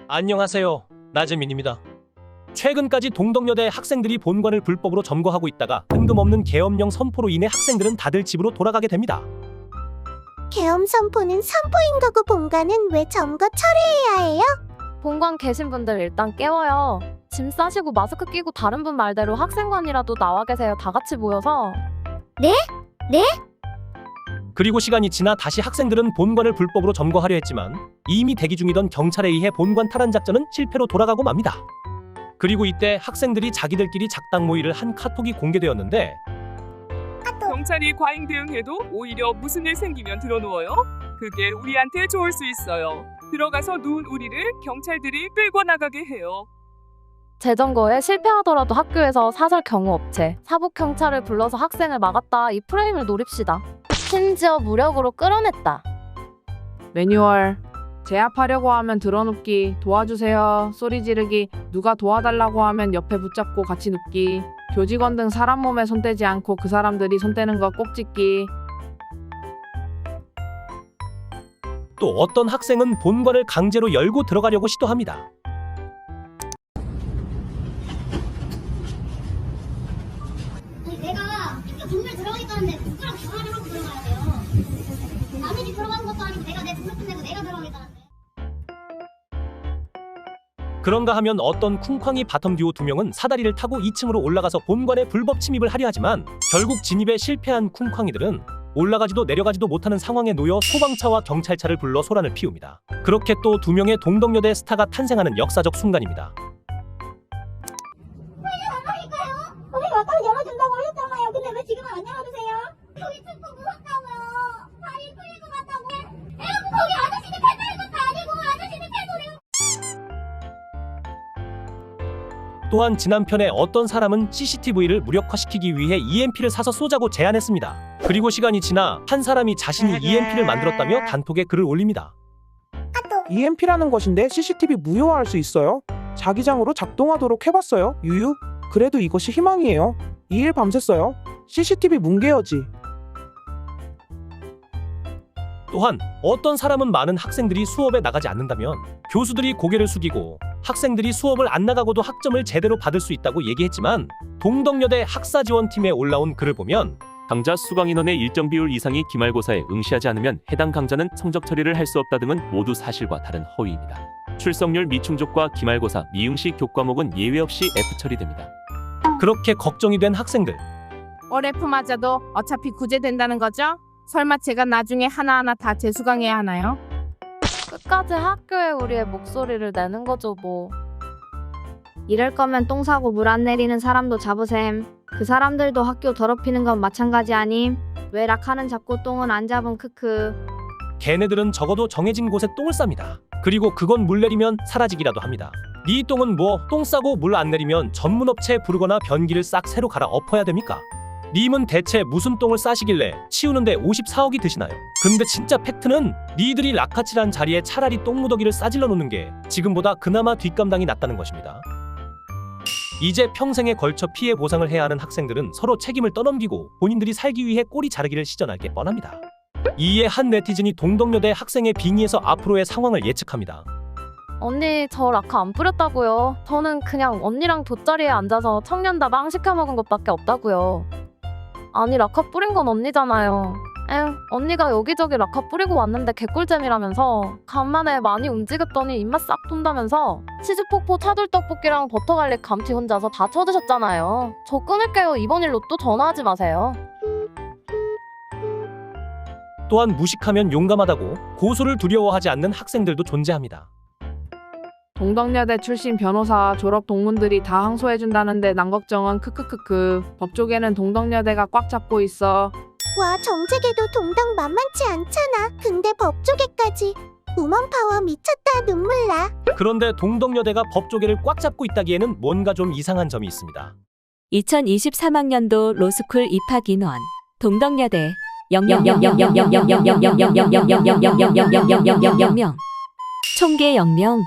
안녕하세요. 나재민입니다. 최근까지 동덕여대 학생들이 본관을 불법으로 점거하고 있다가 뜬금없는 계엄령 선포로 인해 학생들은 다들 집으로 돌아가게 됩니다. 계엄 선포는 선포인 거고 본관은 왜 점거 철회해야 해요? 본관 계신 분들 일단 깨워요. 짐 싸시고 마스크 끼고 다른 분 말대로 학생관이라도 나와 계세요. 다 같이 모여서. 네? 그리고 시간이 지나 다시 학생들은 본관을 불법으로 점거하려 했지만 이미 대기 중이던 경찰에 의해 본관 탈환 작전은 실패로 돌아가고 맙니다. 그리고 이때 학생들이 자기들끼리 작당 모의를 한 카톡이 공개되었는데 경찰이 과잉 대응해도 오히려 무슨 일 생기면 들어누워요? 그게 우리한테 좋을 수 있어요. 들어가서 누운 우리를 경찰들이 끌고 나가게 해요. 재점거에 실패하더라도 학교에서 사설 경호업체, 사복경찰을 불러서 학생을 막았다. 이 프레임을 노립시다. 심지어 무력으로 끌어냈다. 매뉴얼 제압하려고 하면 들어눕기, 도와주세요 소리 지르기, 누가 도와달라고 하면 옆에 붙잡고 같이 눕기, 교직원 등 사람 몸에 손대지 않고 그 사람들이 손대는 거 꼭 찍기. 또 어떤 학생은 본관을 강제로 열고 들어가려고 시도합니다. 아니 내가 학교 동물 들어가겠다는데 누구랑 전화를 하고 들어가야 돼요. 남의 집 들어가는 것도 아니고 내가 내 등록금 내고 내가 들어가겠다는데. 그런가 하면 어떤 쿵쾅이 바텀 듀오 2명은 사다리를 타고 2층으로 올라가서 본관에 불법 침입을 하려 하지만 결국 진입에 실패한 쿵쾅이들은 올라가지도 내려가지도 못하는 상황에 놓여 소방차와 경찰차를 불러 소란을 피웁니다. 그렇게 또 2명의 동덕여대 스타가 탄생하는 역사적 순간입니다. 선생님 아까 열어준다고 하셨잖아요. 근데 왜 지금은 안 열어주세요? 거기 춥고 무섭다고요. 다리 풀릴 것 같다고. 에어컨 거기 아저씨들 배 타는 것도 아니고 아저씨들 배 소리. 또한 지난 편에 어떤 사람은 CCTV를 무력화시키기 위해 EMP를 사서 쏘자고 제안했습니다. 그리고 시간이 지나 한 사람이 자신이 EMP를 만들었다며 단톡에 글을 올립니다. EMP라는 것인데 CCTV 무효화할 수 있어요? 자기장으로 작동하도록 해봤어요. 유유? 그래도 이것이 희망이에요. 2일 밤샜어요. CCTV 뭉개야지. 또한 어떤 사람은 많은 학생들이 수업에 나가지 않는다면 교수들이 고개를 숙이고 학생들이 수업을 안 나가고도 학점을 제대로 받을 수 있다고 얘기했지만 동덕여대 학사지원팀에 올라온 글을 보면 강좌 수강 인원의 일정 비율 이상이 기말고사에 응시하지 않으면 해당 강좌는 성적 처리를 할 수 없다 등은 모두 사실과 다른 허위입니다. 출석률 미충족과 기말고사, 미응시 교과목은 예외 없이 F 처리됩니다. 그렇게 걱정이 된 학생들. F 맞아도 어차피 구제된다는 거죠? 설마 제가 나중에 하나하나 다 재수강해야 하나요? 끝까지 학교에 우리의 목소리를 내는 거죠 뭐. 이럴 거면 똥 사고 물 안 내리는 사람도 잡으셈. 그 사람들도 학교 더럽히는 건 마찬가지 아님? 왜 락하는 잡고 똥은 안 잡은 크크. 걔네들은 적어도 정해진 곳에 똥을 쌉니다. 그리고 그건 물 내리면 사라지기라도 합니다. 네 똥은 뭐 똥 싸고 물 안 내리면 전문업체 부르거나 변기를 싹 새로 갈아 엎어야 됩니까? 님은 대체 무슨 똥을 싸시길래 치우는데 54억이 드시나요? 근데 진짜 팩트는 니들이 락카칠한 자리에 차라리 똥무더기를 싸질러 놓는 게 지금보다 그나마 뒷감당이 낫다는 것입니다. 이제 평생에 걸쳐 피해 보상을 해야 하는 학생들은 서로 책임을 떠넘기고 본인들이 살기 위해 꼬리 자르기를 시전할 게 뻔합니다. 이에 한 네티즌이 동덕여대 학생의 빙의에서 앞으로의 상황을 예측합니다. 언니 저 라카 안 뿌렸다고요. 저는 그냥 언니랑 돗자리에 앉아서 청년다방 시켜 먹은 것밖에 없다고요. 아니 라카 뿌린 건 언니잖아요. 언니가 여기저기 라카 뿌리고 왔는데 개꿀잼이라면서 간만에 많이 움직였더니 입맛 싹 돈다면서 치즈폭포 차돌떡볶이랑 버터갈릭 감튀 혼자서 다 쳐드셨잖아요. 저 끊을게요. 이번 일로 또 전화하지 마세요. 또한 무식하면 용감하다고 고소를 두려워하지 않는 학생들도 존재합니다. 동덕여대 출신 변호사 졸업 동문들이 다 항소해준다는데 난 걱정은 크크크크. 법조계는 동덕여대가 꽉 잡고 있어. 와 정재계도 동당 만만치 않잖아. 근데 법조계까지. 우먼파워 미쳤다 눈물 나. 그런데 동덕여대가 법조계를 꽉 잡고 있다기에는 뭔가 좀 이상한 점이 있습니다. 2023학년도 로스쿨 입학 인원 동덕여대 0명 총계 0명